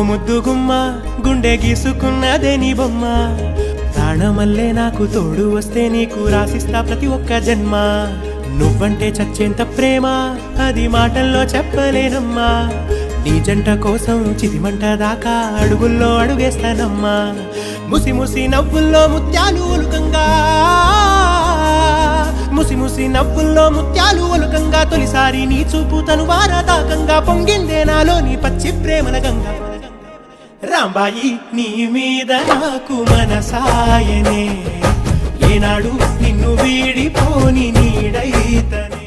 ముద్దు గుమ్మ గుండె గీసుకున్నదే నీ బొమ్మ ప్రాణమల్లే నాకు తోడు వస్తే నీకు రాసిస్తా ప్రతి ఒక్క జన్మ నువ్వంటే చచ్చేంత ప్రేమ అది మాటల్లో చెప్పలేనమ్మా నీ జంట కోసం చితిమంట దాకా అడుగుల్లో అడుగేస్తానమ్మా ముసి ముసి నవ్వుల్లో ముత్యాలు ఒలుకంగా ముసి ముసి నవ్వుల్లో ముత్యాలు ఒలుకంగా తొలిసారి నీ చూపు తను వారదాకంగా పొంగిందే నాలో నీ పచ్చి ప్రేమల గంగా రాంబాయి నీ మీద నాకు మనసాయనే ఏనాడు నిన్ను వీడిపోని నీడైతనే